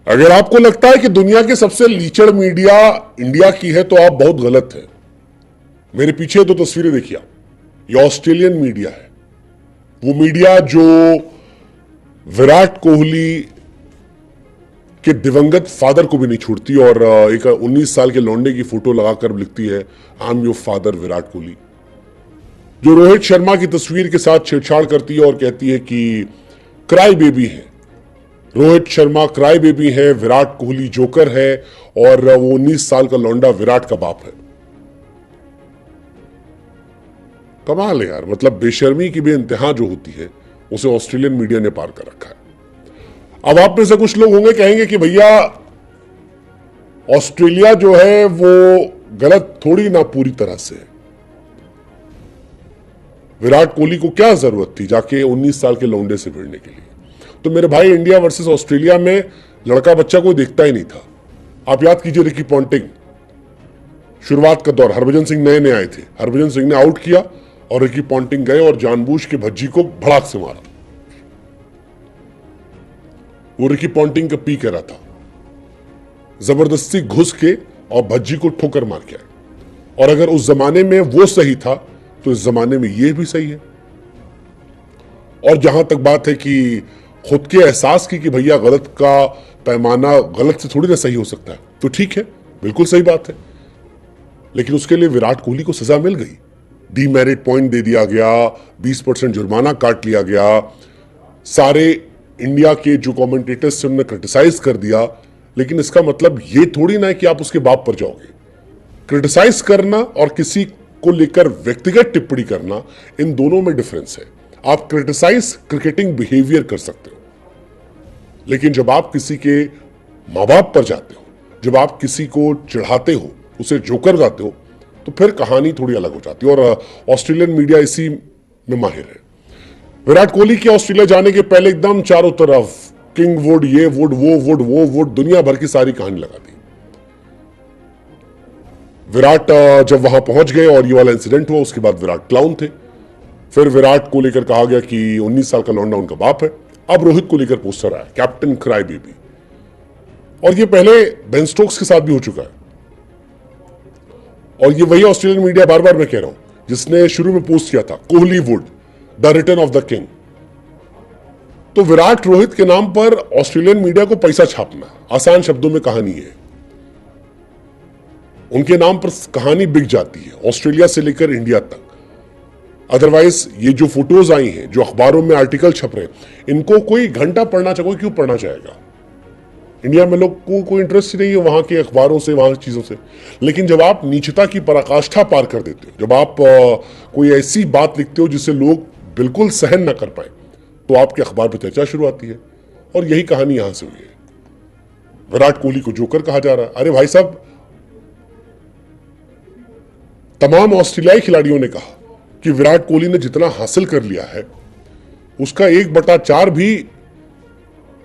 अगर आपको लगता है कि दुनिया की सबसे लीचड़ मीडिया इंडिया की है तो आप बहुत गलत है। मेरे पीछे तो तस्वीरें देखिए आप, ये ऑस्ट्रेलियन मीडिया है। वो मीडिया जो विराट कोहली के दिवंगत फादर को भी नहीं छोड़ती और एक 19 साल के लौंडे की फोटो लगाकर लिखती है I am your father Virat Kohli. जो रोहित शर्मा की तस्वीर के साथ छेड़छाड़ करती है और कहती है कि क्राई बेबी है, रोहित शर्मा क्राई बेबी है, विराट कोहली जोकर है और वो 19 साल का लौंडा विराट का बाप है। कमाल है यार, मतलब बेशर्मी की बेइंतहा जो होती है उसे ऑस्ट्रेलियन मीडिया ने पार कर रखा है। अब आप में से कुछ लोग होंगे कहेंगे कि भैया ऑस्ट्रेलिया जो है वो गलत थोड़ी ना पूरी तरह से है। विराट कोहली को क्या जरूरत थी जाके 19 साल के लौंडे से भिड़ने के लिए। तो मेरे भाई, इंडिया वर्सेस ऑस्ट्रेलिया में लड़का बच्चा कोई देखता ही नहीं था। आप याद कीजिए रिकी पॉन्टिंग, शुरुआत का दौर, हरभजन सिंह नए नए आए थे, हरभजन सिंह ने आउट किया और रिकी पॉन्टिंग गए और जानबूझ के भज्जी को भड़ाक से मारा। वो रिकी पॉन्टिंग का पी कह रहा था, जबरदस्ती घुस के और भज्जी को ठोकर मार के आया। और अगर उस जमाने में वो सही था तो इस जमाने में ये भी सही है। और जहां तक बात है कि खुद के एहसास की कि भैया गलत का पैमाना गलत से थोड़ी ना सही हो सकता है, तो ठीक है, बिल्कुल सही बात है। लेकिन उसके लिए विराट कोहली को सजा मिल गई, डीमेरिट पॉइंट दे दिया गया, 20% जुर्माना काट लिया गया, सारे इंडिया के जो कमेंटेटर्स से उन्होंने क्रिटिसाइज कर दिया। लेकिन इसका मतलब ये थोड़ी ना है कि आप उसके बाप पर जाओगे। क्रिटिसाइज करना और किसी को लेकर व्यक्तिगत टिप्पणी करना, इन दोनों में डिफरेंस है। आप क्रिटिसाइज क्रिकेटिंग बिहेवियर कर सकते हो, लेकिन जब आप किसी के मां बाप पर जाते हो, जब आप किसी को चढ़ाते हो, उसे जोकर जाते हो, तो फिर कहानी थोड़ी अलग हो जाती है। और ऑस्ट्रेलियन मीडिया इसी में माहिर है। विराट कोहली के ऑस्ट्रेलिया जाने के पहले एकदम चारों तरफ किंग वुड, ये वुड, वो वुड, दुनिया भर की सारी कहानी लगा दी। विराट जब वहां पहुंच गए और ये वाला इंसिडेंट हुआ, उसके बाद विराट क्लाउन थे। फिर विराट को लेकर कहा गया कि 19 साल का लौंडा उनका बाप है। अब रोहित को लेकर पोस्टर आया, कैप्टन क्राई बेबी। और ये पहले बेन स्टोक्स के साथ भी हो चुका है। और ये वही ऑस्ट्रेलियन मीडिया, बार बार मैं कह रहा हूं, जिसने शुरू में पोस्ट किया था Kohli would, the return of the king. तो विराट रोहित के नाम पर ऑस्ट्रेलियन मीडिया को पैसा छापना, आसान शब्दों में कहानी है, उनके नाम पर कहानी बिक जाती है ऑस्ट्रेलिया से लेकर इंडिया तक। अदरवाइज ये जो फोटोज आई हैं, जो अखबारों में आर्टिकल छप रहे हैं, इनको कोई घंटा पढ़ना चाहे, क्यों पढ़ना चाहेगा? इंडिया में लोग को कोई इंटरेस्ट ही नहीं है वहां के अखबारों से, वहां की चीजों से। लेकिन जब आप नीचता की पराकाष्ठा पार कर देते हो, जब आप कोई ऐसी बात लिखते हो जिसे लोग बिल्कुल सहन ना कर पाए, तो आपके अखबार पर चर्चा शुरू आती है। और यही कहानी यहां से हुई है। विराट कोहली को जोकर कहा जा रहा है। अरे भाई साहब, तमाम ऑस्ट्रेलियाई खिलाड़ियों ने कहा कि विराट कोहली ने जितना हासिल कर लिया है उसका 1/4 भी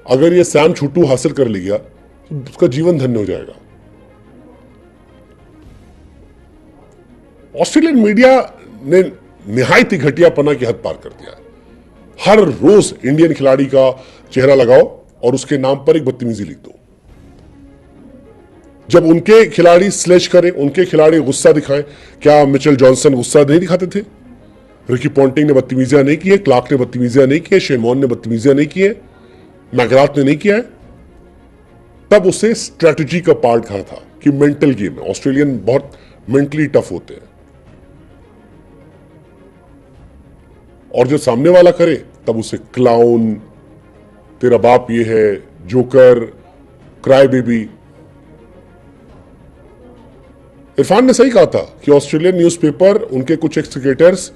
अगर ये सैम छुट्टू हासिल कर लिया तो उसका जीवन धन्य हो जाएगा। ऑस्ट्रेलियन मीडिया ने निहायत ही घटियापना की हद पार कर दिया। हर रोज इंडियन खिलाड़ी का चेहरा लगाओ और उसके नाम पर एक बदतमीजी लिख दो। जब उनके खिलाड़ी स्लेश करें, उनके खिलाड़ी गुस्सा दिखाएं, क्या मिचेल जॉनसन गुस्सा नहीं दिखाते थे? रिकी पॉन्टिंग ने बदतमीजियां नहीं की है, क्लार्क ने बदतमीजियां नहीं की है, शेन वॉर्न ने बदतमीजियां नहीं की है, मैकग्राथ ने नहीं किया है। तब उसे स्ट्रेटजी का पार्ट कहा था कि मेंटल गेम है। ऑस्ट्रेलियन बहुत मेंटली टफ होते हैं। और जो सामने वाला करे तब उसे क्लाउन, तेरा बाप ये है, जोकर, क्राई बेबी। इरफान ने सही कहा था कि ऑस्ट्रेलियन न्यूज़पेपर, उनके कुछ एक्स क्रिकेटर्स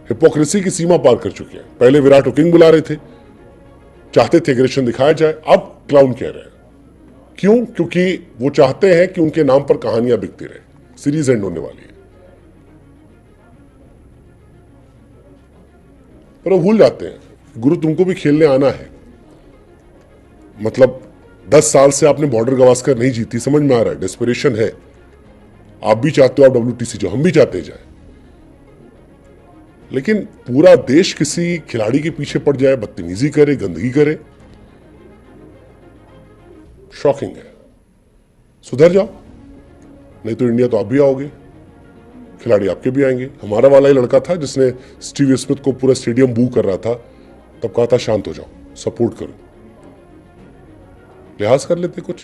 हिपोक्रेसी की सीमा पार कर चुके हैं। पहले विराट को किंग बुला रहे थे, चाहते थे एग्रेशन दिखाया जाए, अब क्लाउन कह रहे हैं। क्यों? क्योंकि वो चाहते हैं कि उनके नाम पर कहानियां बिकती रहे। सीरीज एंड होने वाली है, पर वो भूल जाते हैं, गुरु तुमको भी खेलने आना है। मतलब 10 साल से आपने बॉर्डर गवास्कर नहीं जीती, समझ में आ रहा है, डेस्परेशन है। आप भी चाहते हो आप WTC जाओ, हम भी चाहते हैं जाए, लेकिन पूरा देश किसी खिलाड़ी के पीछे पड़ जाए, बदतमीजी करे, गंदगी करे, शॉकिंग है। सुधर जाओ, नहीं तो इंडिया तो आप भी आओगे, खिलाड़ी आपके भी आएंगे। हमारा वाला ही लड़का था जिसने स्टीव स्मिथ को पूरा स्टेडियम बू कर रहा था, तब कहा था शांत हो जाओ, सपोर्ट करो, लिहाज कर लेते कुछ।